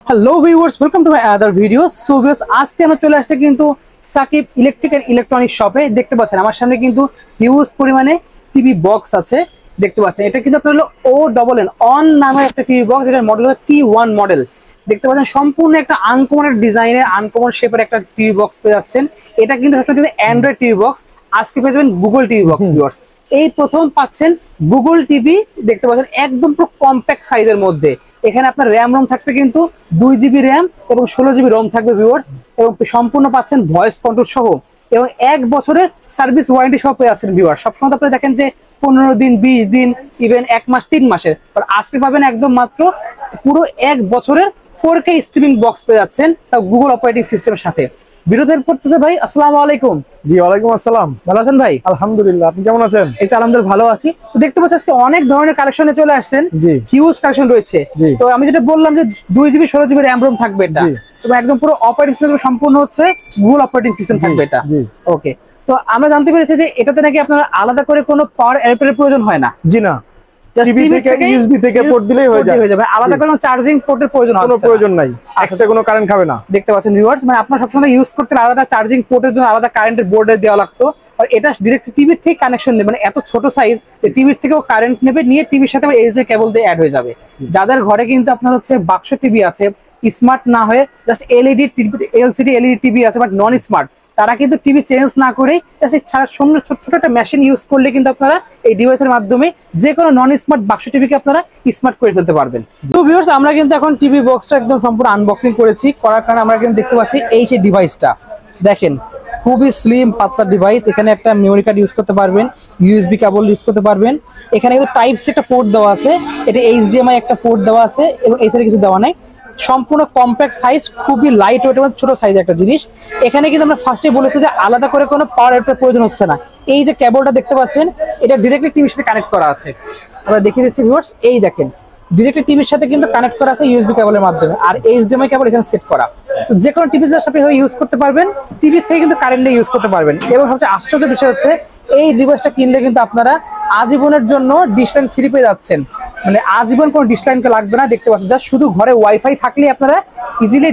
Hello viewers, welcome to my other video. So viewers, আজকে আমরা চলে আসছে কিন্তু সাকিব ইলেকট্রিক এন্ড ইলেকট্রনিক শপে। দেখতে পাচ্ছেন আমার সামনে কিন্তু হিউজ পরিমাণে টিভি বক্স আছে। দেখতে পাচ্ছেন এটা কিন্তু আপনার হলো ONN অন নামের একটা টিভি বক্স, এটার মডেল হলো T1 মডেল। দেখতে পাচ্ছেন সম্পূর্ণ একটা আনকমন ডিজাইনের আনকমন শেপের একটা টিভি বক্স পেয়ে যাচ্ছেন। এটা কিন্তু অ্যান্ড্রয়েড টিভি বক্স। আজকে পেয়ে যাবেন গুগল টিভি বক্স ভিউয়ার্স। এই প্রথম পাচ্ছেন গুগল টিভি। দেখতে পাচ্ছেন একদম পুরো কম্প্যাক্ট সাইজের মধ্যে। এখানে আপনার র্যাম রোম থাকবে কিন্তু 2GB র্যাম এবং 16GB রোম থাকবে ভিউয়ার্স, এবং সম্পূর্ণ পাচ্ছেন ভয়েস কন্ট্রোল সহ এবং 1 বছরের সার্ভিস ওয়ারেন্টি সহ পেয়ে যাচ্ছেন ভিউয়ার্স। সবসময় আপনি দেখেন যে 15 দিন, 20 দিন, ইভেন 1 মাস, 3 মাসের, আর আজকে পাবেন একদম মাত্র পুরো 1 বছরের 4K স্ট্রিমিং বক্স পেয়ে যাচ্ছেন তা গুগল অপারেটিং সিস্টেমের সাথে। ভিডিও তৈরি করতেছে ভাই, আসসালামু আলাইকুম। জি ওয়ালাইকুম আসসালাম। ভালো আছেন ভাই? আলহামদুলিল্লাহ, আপনি কেমন আছেন? এই তো আলহামদুলিল্লাহ ভালো আছি। তো দেখতে পাচ্ছি আজকে অনেক ধরনের কালেকশনে চলে আসছেন, হিউজ কালেকশন রয়েছে। তো আমি যেটা বললাম যে 2GB 16GB র্যাম রোম থাকবে এটা, এবং একদম পুরো অপারেটিং সিস্টেম সম্পূর্ণ হচ্ছে গুগল অপারেটিং সিস্টেম থাকবে এটা। ওকে, তো আমরা জানতে পেরেছি যে এটাতে নাকি আপনার আলাদা করে কোনো পাওয়ার অ্যাডাপ্টারের প্রয়োজন হয় না। জি না, টিভি থেকে ইউএসবি থেকে পোর্ট দিলেই হয়ে যাবে। আলাদা করে চার্জিং পোর্টের প্রয়োজন হয় না, কোনো প্রয়োজন নাই, এক্সট্রা কোনো কারেন্ট খাবে না। দেখতে পাচ্ছেন ভিউয়ার্স, মানে আপনারা সবসময় ইউজ করতে আলাদা চার্জিং পোর্টের জন্য আলাদা কারেন্টের বোর্ডে দেওয়া লাগতো, আর এটা ডাইরেক্ট টিভির থেকে কানেকশন নেবে। মানে এত ছোট সাইজ যে টিভির থেকেও কারেন্ট নেবে, নিয়ে টিভির সাথে এইচডি কেবল দিয়ে অ্যাড হয়ে যাবে। যাদের ঘরে কিন্তু আপনার হচ্ছে বাক্স টিভি আছে, স্মার্ট না হয়ে জাস্ট এলসিডি এলইডি টিভি আছে বাট নন স্মার্ট, তারা কিন্তু টিভি চেঞ্জ না করেই ছোট ছোট একটা মেশিন ইউজ করলে কিন্তু আপনারা এই ডিভাইসের মাধ্যমে যে কোনো নন স্মার্ট বাক্স টিভিকে আপনারা স্মার্ট করে ফেলতে পারবেন। তো ভিউয়ার্স, আমরা কিন্তু এখন টিভি বক্সটা একদম সম্পূর্ণ আনবক্সিং করেছি। করার কারণে আমরা কিন্তু দেখতে পাচ্ছি এই যে ডিভাইসটা দেখেন, খুবই স্লিম পাতলা ডিভাইস। এখানে একটা মেমোরি কার্ড ইউজ করতে পারবেন, ইউএসবি কেবল ইউজ করতে পারবেন। এখানে কিন্তু টাইপ সি একটা পোর্ট দেওয়া আছে, এটা HDMI একটা পোর্ট দেওয়া আছে, এবং এই সাইডে কিছু দেওয়া নাই। সম্পূর্ণ কম্প্যাক্ট সাইজ, খুবই লাইট ওয়েট এবং ছোট সাইজ একটা জিনিস। এখানে কিন্তু আমরা ফার্স্টে বলেছি যে আলাদা করে কোনো পাওয়ার অ্যাডাপ্টার প্রয়োজন হচ্ছে না। এই যে কেবলটা দেখতে পাচ্ছেন, এটা ডিরেক্টলি টিভির সাথে কানেক্ট করা আছে। আমরা দেখিয়ে দিচ্ছি ভিউয়ার্স, এই দেখেন ডিরেক্টলি টিভির সাথে কিন্তু কানেক্ট করা আছে ইউএসবি কেবলের মাধ্যমে, আর HDMI কেবল এখানে সেট করা। তো যে কোনো টিভির সাথে ইউজ করতে পারবেন, টিভির থেকে কিন্তু কারেন্টে ইউজ করতে পারবেন। এবং সবচেয়ে আশ্চর্য বিষয় হচ্ছে এই ডিভাইসটা কিনলে কিন্তু আপনারা আজীবনের জন্য ডিশ লাইন ফ্রি পেয়ে যাচ্ছেন। মানে আজীবন কোনো ডিশ লাইন লাগবে না। দেখতে পাচ্ছেন জাস্ট শুধু ঘরে ওয়াইফাই থাকলেই আপনারা ইজিলি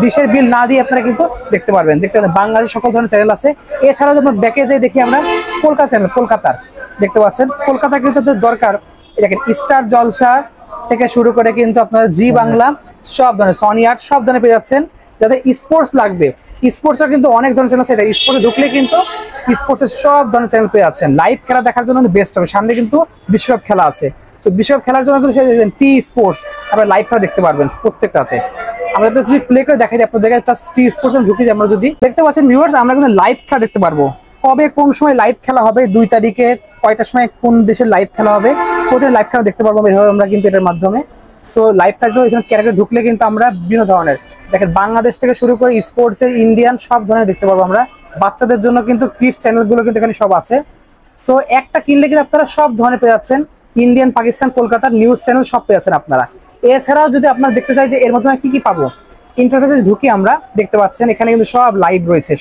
ডিশের বিল না দিয়ে আপনারা কিন্তু দেখতে পারবেন। দেখতে পাচ্ছেন বাংলাদেশ সকল ধরনের চ্যানেল আছে। এছাড়াও যখন ব্যাকে যাই দেখি আমরা কলকাতা চ্যানেল, কলকাতার দেখতে পাচ্ছেন, কলকাতা কিন্তু দরকার। দেখেন স্টার জলসা থেকে শুরু করে কিন্তু আপনারা জি বাংলা সব ধরনের, সনি আর্ট সব ধরনের পেয়ে যাচ্ছেন। যাদের স্পোর্টস লাগবে, স্পোর্টসের কিন্তু অনেক ধরনের চ্যানেল আছে। স্পোর্টসে ঢুকলে কিন্তু স্পোর্টসের সব ধরনের চ্যানেল পেয়ে যাচ্ছেন। লাইভ খেলা দেখার জন্য বেস্ট হবে, সামনে কিন্তু বিশ্বকাপ খেলা আছে। তো বিশ্বকাপ খেলার জন্য কিন্তু টি স্পোর্টস আপনারা লাইভ খেলা দেখতে পারবেন প্রত্যেকটাতে। আমরা যদি প্লে করে দেখাই আপনাদের টি স্পোর্টস ঢুকে যাই, আমরা যদি দেখতে পাচ্ছেন ভিউয়ার্স, আমরা কিন্তু লাইভ খেলা দেখতে পারবো। কবে কোন সময় লাইভ খেলা হবে, 2 তারিখে কয়টার সময় কোন দেশের লাইভ খেলা হবে, প্রতিদিন লাইভ খেলা দেখতে পারবো এভাবে আমরা কিন্তু এটার মাধ্যমে। সো লাইভ থাকবে, এখানে ক্যারেক্টার ঢুকলে কিন্তু আমরা বিভিন্ন ধরনের দেখেন বাংলাদেশ থেকে শুরু করে স্পোর্টসের, ইন্ডিয়ান সব ধরনের দেখতে পারবো আমরা। বাচ্চাদের জন্য কিন্তু কিডস চ্যানেলগুলো কিন্তু এখানে সব আছে। সো একটা কিনলে কিন্তু আপনারা সব ধরনের পেয়ে যাচ্ছেন, ইন্ডিয়ান, পাকিস্তান, কলকাতার নিউজ চ্যানেল সব পেয়ে যাচ্ছেন আপনারা। এছাড়াও যদি আপনারা দেখতে চাই যে এর মাধ্যমে কি কি পাবো, ইন্টারফেসে ঢুকি আমরা দেখতে পাচ্ছেন এখানে কিন্তু সব লাইভ রয়েছে,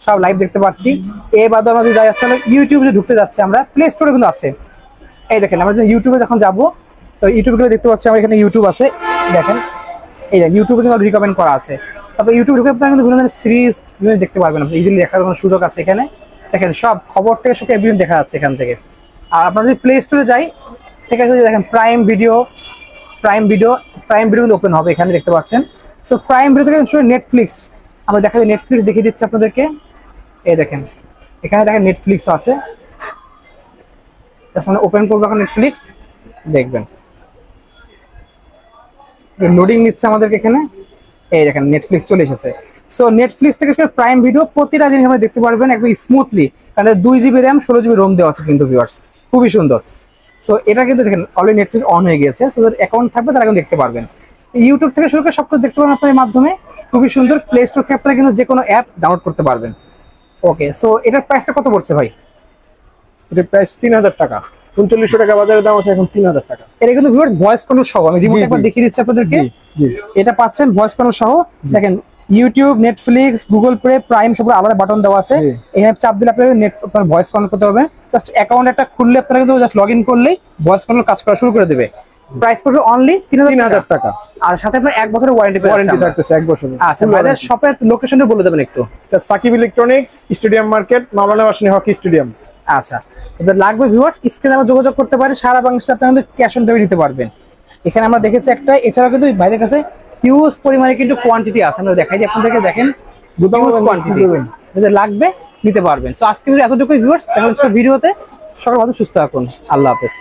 সব লাইভ দেখতে পাচ্ছি। এর বাদে আমরা যদি যাই আসলে ইউটিউবে ঢুকতে যাচ্ছে, আমরা প্লে স্টোরে কিন্তু আছে। এই দেখেন আমরা ইউটিউবে যখন যাবো, তো ইউটিউবে দেখতে পাচ্ছি আমরা এখানে ইউটিউব আছে। দেখেন এই দেখেন ইউটিউবে কিন্তু রিকমেন্ড করা আছে। তারপর ইউটিউবে ঢুকে আপনারা কিন্তু বিভিন্ন ধরনের সিরিজ দেখতে পারবেন, আপনি ইজিলি দেখার কোনো সুযোগ আছে এখানে। দেখেন সব খবর থেকে সব বিভিন্ন দেখা যাচ্ছে এখান থেকে। আর আপনারা যদি প্লে স্টোরে যাই ঠিক আছে, দেখেন প্রাইম ভিডিও কিন্তু ওপেন হবে এখানে দেখতে পাচ্ছেন। সো প্রাইম ভিডিও থেকে নেটফ্লিক্স আমরা দেখা যায়, নেটফ্লিক্স দেখিয়ে দিচ্ছি আপনাদেরকে। এই দেখেন এখানে দেখেন নেটফ্লিক্স আছে, ওপেন করবো এখন নেটফ্লিক্স, দেখবেন লোডিং নিচ্ছে আমাদেরকে এখানে। এই দেখেন নেটফ্লিক্স চলে এসেছে। সো নেটফ্লিক্স থেকে প্রাইম ভিডিও প্রতিটা জিনিস আমরা দেখতে পারবেন একদম স্মুথলি, কারণ 2GB র্যাম 16GB রোম দেওয়া আছে কিন্তু ভিউয়ার্স, খুবই সুন্দর। সো এটা কিন্তু দেখেন অলরেডি নেটফ্লিক্স অন হয়ে গিয়েছে। সো যাদের অ্যাকাউন্ট থাকবে তারা কিন্তু দেখতে পারবেন। ইউটিউব থেকে শুরু করে সব কিছু দেখতে পারবেন আপনার মাধ্যমে, খুবই সুন্দর। প্লে স্টোর থেকে আপনারা কিন্তু যে কোনো অ্যাপ ডাউনলোড করতে পারবেন। ওকে, সো এটার প্রাইসটা কত পড়ছে ভাই? এটার প্রাইস 3000 টাকা, 3900 টাকা বাজারে দাম আছে, এখন 3000 টাকা। এটা কিন্তু ভিউয়ার্স ভয়েস কন্ট্রোল সহ, আমি রিমোট একবার দেখিয়ে দিচ্ছি আপনাদেরকে। এটা পাচ্ছেন ভয়েস কন্ট্রোল সহ। দেখেন YouTube, Netflix, Google play, prime সব আলাদা বাটন দেওয়া আছে। এখানে চাপ দিলে আপনারা আপনার ভয়েস কন্ট্রোল করতে পারবেন। জাস্ট অ্যাকাউন্ট একটা খুললে আপনারা কিন্তু জাস্ট লগইন করলেই ভয়েস কন্ট্রোল কাজ করা শুরু করে দেবে। প্রাইস পড়বে অনলি 3000 3000 টাকা। আর সাথে আপনার 1 বছরের ওয়ারেন্টি ওয়ারেন্টি থাকতেছে 1 বছরের। আচ্ছা ভাইদের শপের লোকেশনটা বলে দেবেন একটু। এটা সাকিব ইলেকট্রনিক্স, স্টেডিয়াম মার্কেট, মাওলানা ভাসানী হকি স্টেডিয়াম। আচ্ছা যাদের লাগবে ভিউয়ার্স স্ক্রিনে আমরা যোগাযোগ করতে পারি, সারা বাংলাদেশে আপনারা কিন্তু ক্যাশ অন ডেলিভারি নিতে পারবেন। এখানে আমরা দেখেছি একটা, এছাড়াও কিন্তু ভাইদের কাছে হিউজ পরিমাণে কিন্তু কোয়ান্টিটি আছে, আমরা দেখাই দিই আপনাদেরকে, দেখেন হিউজ কোয়ান্টিটি, যাদের লাগবে নিতে পারবেন। সো আজকে এতটুকুই ভিউয়ার্স, দেখা হচ্ছে ভিডিওতে। সকাল ভালো সুস্থ থাকুন, আল্লাহ হাফেজ।